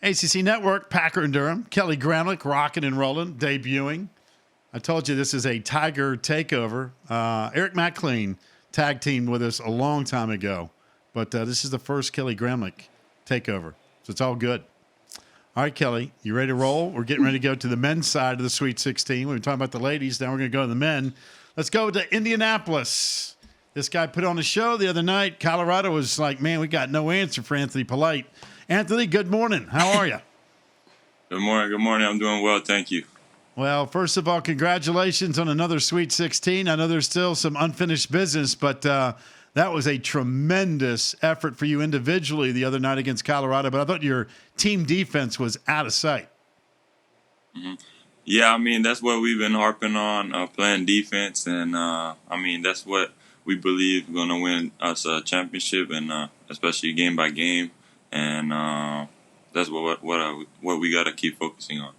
ACC Network, Packer and Durham. Kelly Gramlich rocking and rolling, debuting. I told you this is a Tiger takeover. Eric McLean tag teamed with us a long time ago, but this is the first Kelly Gramlich takeover, so it's all good. All right, Kelly, you ready to roll? We're getting ready to go to the men's side of the Sweet 16. We've been talking about the ladies. Now we're going to go to the men. Let's go to Indianapolis. This guy put on a show the other night. Colorado was like, man, we got no answer for Anthony Polite. Anthony, good morning. How are you? Good morning. Good morning. I'm doing well. Thank you. Well, first of all, congratulations on another Sweet 16. I know there's still some unfinished business, but that was a tremendous effort for you individually the other night against Colorado. But I thought your team defense was out of sight. Mm-hmm. Yeah, I mean, that's what we've been harping on, playing defense. And, I mean, that's what we believe is going to win us a championship, and especially game by game. And that's what we got to keep focusing on.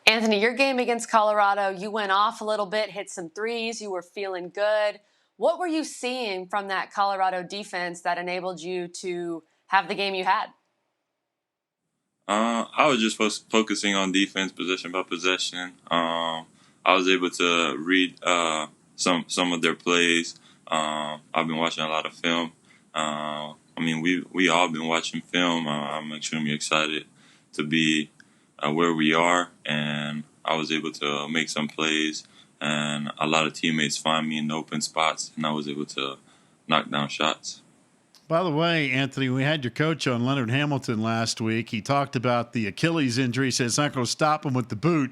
Anthony, your game against Colorado, you went off a little bit, hit some threes, you were feeling good. What were you seeing from that Colorado defense that enabled you to have the game you had? I was just focusing on defense, possession by possession. I was able to read some of their plays. I've been watching a lot of film. I mean, we all been watching film. I'm extremely excited to be where we are, and I was able to make some plays, and a lot of teammates find me in open spots, and I was able to knock down shots. By the way, Anthony, we had your coach on, Leonard Hamilton, last week. He talked about the Achilles injury. He said it's not going to stop him with the boot.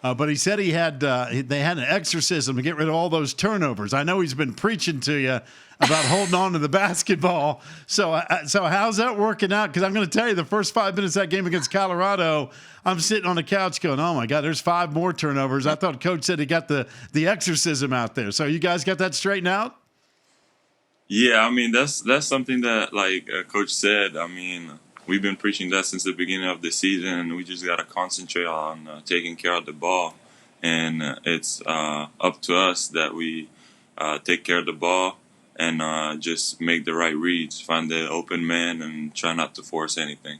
But he said they had an exorcism to get rid of all those turnovers. I know he's been preaching to you about holding on to the basketball. So how's that working out? Because I'm going to tell you, the first 5 minutes of that game against Colorado, I'm sitting on the couch going, oh, my God, there's 5 more turnovers. I thought Coach said he got the exorcism out there. So you guys got that straightened out? Yeah, I mean, that's something that, like Coach said, I mean, we've been preaching that since the beginning of the season, and we just got to concentrate on taking care of the ball. And it's up to us that we take care of the ball and just make the right reads, find the open man, and try not to force anything.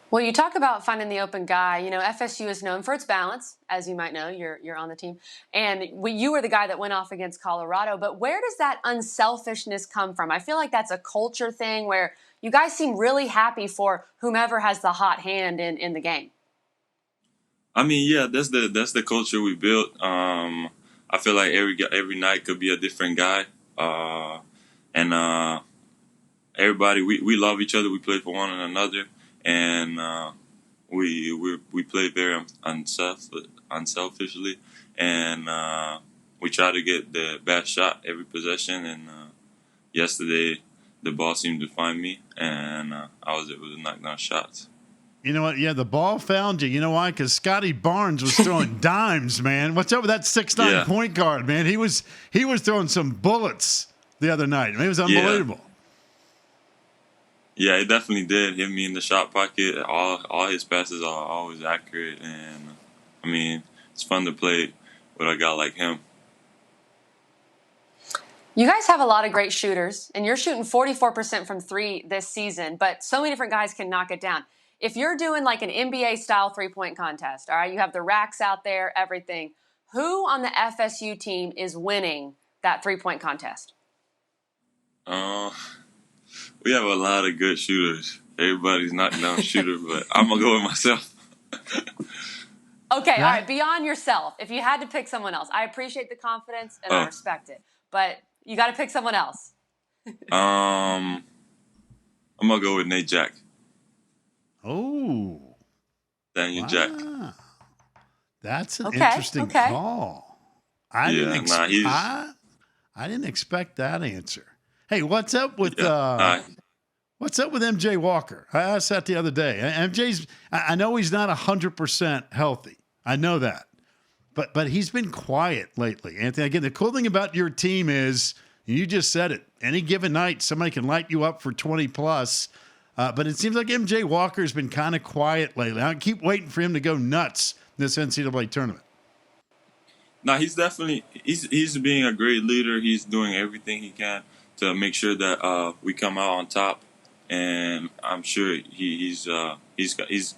Well, you talk about finding the open guy. You know, FSU is known for its balance, as you might know. You're on the team. And you were the guy that went off against Colorado. But where does that unselfishness come from? I feel like that's a culture thing where you guys seem really happy for whomever has the hot hand in the game. I mean, yeah, that's the culture we built. I feel like every night could be a different guy. And everybody, we love each other. We play for one another. And we play very unselfishly, and we try to get the best shot every possession. And yesterday, the ball seemed to find me, and I was able to knock down shots. You know what? Yeah, the ball found you. You know why? Because Scotty Barnes was throwing dimes, man. What's up with that 6'9" point guard, man? He was throwing some bullets the other night. I mean, it was unbelievable. Yeah, it definitely did hit me in the shot pocket. All his passes are always accurate, and I mean, it's fun to play with a guy like him. You guys have a lot of great shooters, and you're shooting 44% from three this season, but so many different guys can knock it down. If you're doing like an NBA-style three-point contest, all right, you have the racks out there, everything. Who on the FSU team is winning that three-point contest? We have a lot of good shooters. Everybody's knocking down shooter, but I'm going to go with myself. Okay, all right. Beyond yourself, if you had to pick someone else, I appreciate the confidence and I respect it, but you got to pick someone else. I'm going to go with Nate Jack. Oh. Daniel Jack. That's an interesting call. I didn't expect that answer. Hey, what's up with MJ Walker? I asked that the other day. I know he's not 100% healthy. I know that. But he's been quiet lately. Anthony, again, the cool thing about your team is, you just said it, any given night somebody can light you up for 20 plus. But it seems like MJ Walker's been kind of quiet lately. I keep waiting for him to go nuts in this NCAA tournament. No, he's being a great leader. He's doing everything he can to make sure that we come out on top. and I'm sure he's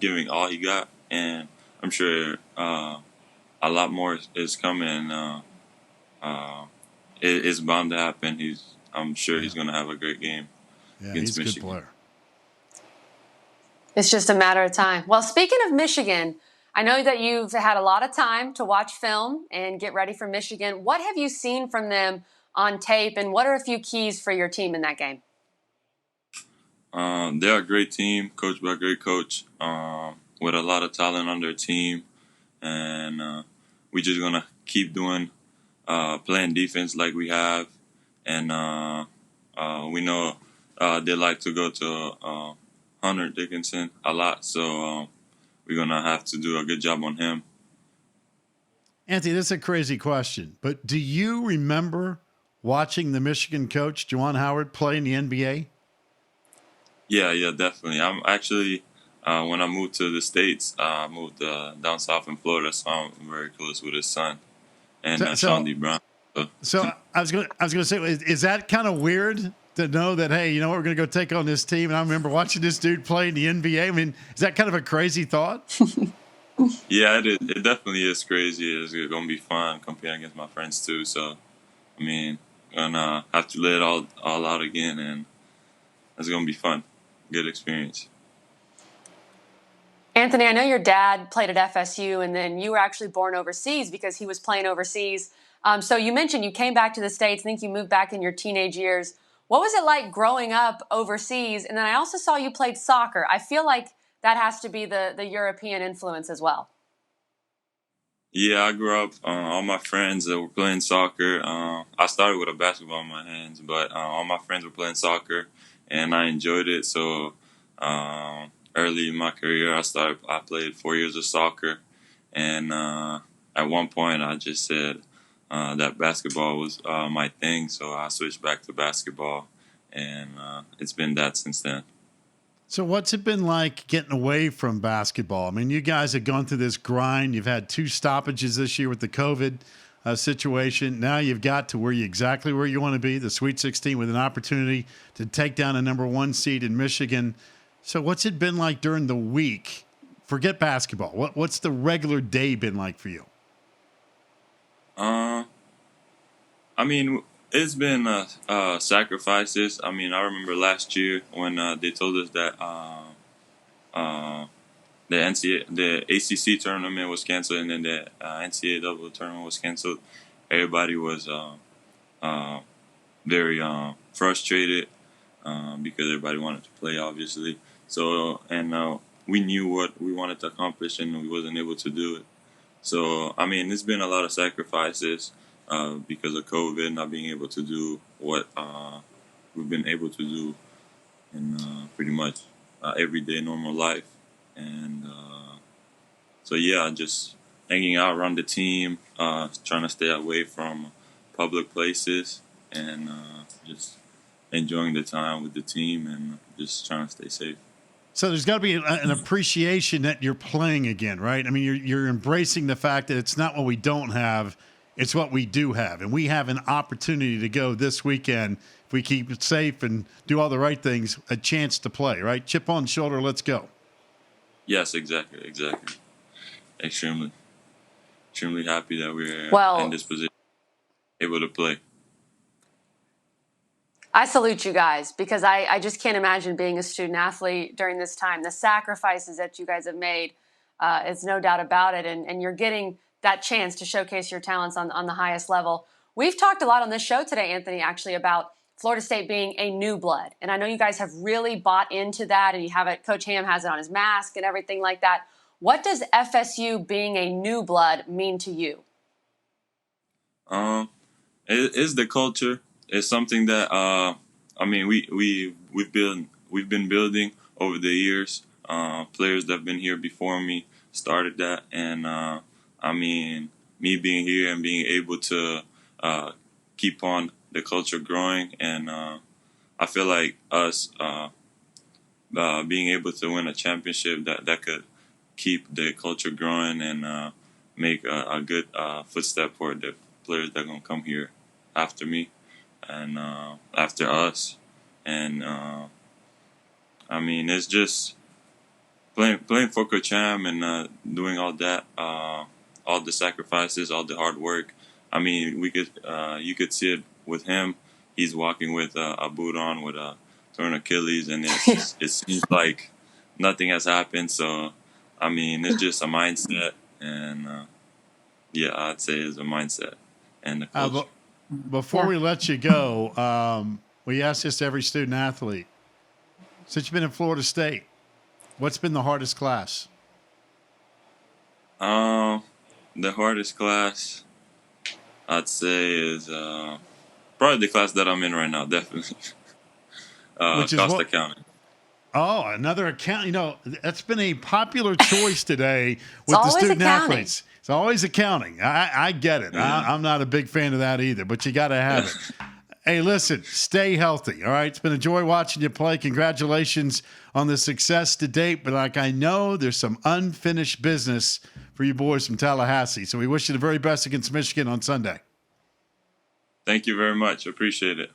giving all he got, and I'm sure a lot more is coming. It's bound to happen. I'm sure he's going to have a great game Yeah, against he's a good Michigan. player. It's just a matter of time. Well, speaking of Michigan, I know that you've had a lot of time to watch film and get ready for Michigan. What have you seen from them on tape, and what are a few keys for your team in that game? They're a great team, coached by a great coach, with a lot of talent on their team, and we're just gonna keep doing playing defense like we have, and we know they like to go to Hunter Dickinson a lot, so we're gonna have to do a good job on him. Anthony, this is a crazy question, but do you remember watching the Michigan coach, Juwan Howard, play in the NBA? Yeah, definitely. I'm actually when I moved to the States, I moved down south in Florida, so I'm very close with his son and Sean D. Brown. So I was gonna say, is that kind of weird to know that, hey, you know what, we're gonna go take on this team? And I remember watching this dude play in the NBA. I mean, is that kind of a crazy thought? Yeah, it definitely is crazy. It's gonna be fun competing against my friends too. So, I mean, gonna have to let it all out again, and it's gonna be fun. Good experience. Anthony, I know your dad played at FSU, and then you were actually born overseas because he was playing overseas. So you mentioned you came back to the States. I think you moved back in your teenage years. What was it like growing up overseas? And then I also saw you played soccer. I feel like that has to be the European influence as well. Yeah, I grew up. All my friends that were playing soccer. I started with a basketball in my hands, but all my friends were playing soccer, and I enjoyed it. So early in my career, I played 4 years of soccer, and at one point, I just said that basketball was my thing. So I switched back to basketball, and it's been that since then. So what's it been like getting away from basketball? I mean, you guys have gone through this grind. You've had 2 stoppages this year with the COVID situation. Now you've got to exactly where you want to be, the Sweet 16, with an opportunity to take down a number 1 seed in Michigan. So what's it been like during the week? Forget basketball. What's the regular day been like for you? I mean, it's been sacrifices. I mean, I remember last year when they told us that the ACC tournament was canceled and then the NCAA tournament was canceled. Everybody was very frustrated because everybody wanted to play, obviously. So, and we knew what we wanted to accomplish, and we wasn't able to do it. So, I mean, it's been a lot of sacrifices because of COVID, not being able to do what we've been able to do in pretty much everyday normal life. And so, yeah, just hanging out around the team, trying to stay away from public places, and just enjoying the time with the team and just trying to stay safe. So there's got to be an appreciation that you're playing again, right? I mean, you're embracing the fact that it's not what we don't have, it's what we do have. And we have an opportunity to go this weekend, if we keep it safe and do all the right things, a chance to play, right? Chip on the shoulder, let's go. Yes, exactly. Extremely happy that we're in this position, able to play. I salute you guys because I just can't imagine being a student athlete during this time. The sacrifices that you guys have made, it's no doubt about it. And you're getting that chance to showcase your talents on the highest level. We've talked a lot on this show today, Anthony, actually about Florida State being a new blood. And I know you guys have really bought into that, and you have it. Coach Ham has it on his mask and everything like that. What does FSU being a new blood mean to you? It is the culture. It's something that I mean we've been building over the years. Players that have been here before me started that, and I mean me being here and being able to keep on the culture growing, and I feel like us being able to win a championship that could keep the culture growing and make a good footstep for the players that are gonna come here after me and after us, and I mean, it's just playing for Coach Ham and doing all that, all the sacrifices, all the hard work. I mean, you could see it with him. He's walking with a boot on with a torn Achilles, and it seems like nothing has happened. So, I mean, it's just a mindset, and yeah, I'd say it's a mindset and the coach. Before we let you go, we ask this to every student athlete. Since you've been in Florida State, what's been the hardest class? The hardest class, I'd say, is probably the class that I'm in right now, definitely. Which is cost accounting. Oh, another account. You know, that's been a popular choice today with the student athletes. It's always accounting. I get it. I'm not a big fan of that either, but you got to have it. Hey, listen, stay healthy, all right? It's been a joy watching you play. Congratulations on the success to date, but I know there's some unfinished business for you boys from Tallahassee, so we wish you the very best against Michigan on Sunday. Thank you very much. Appreciate it.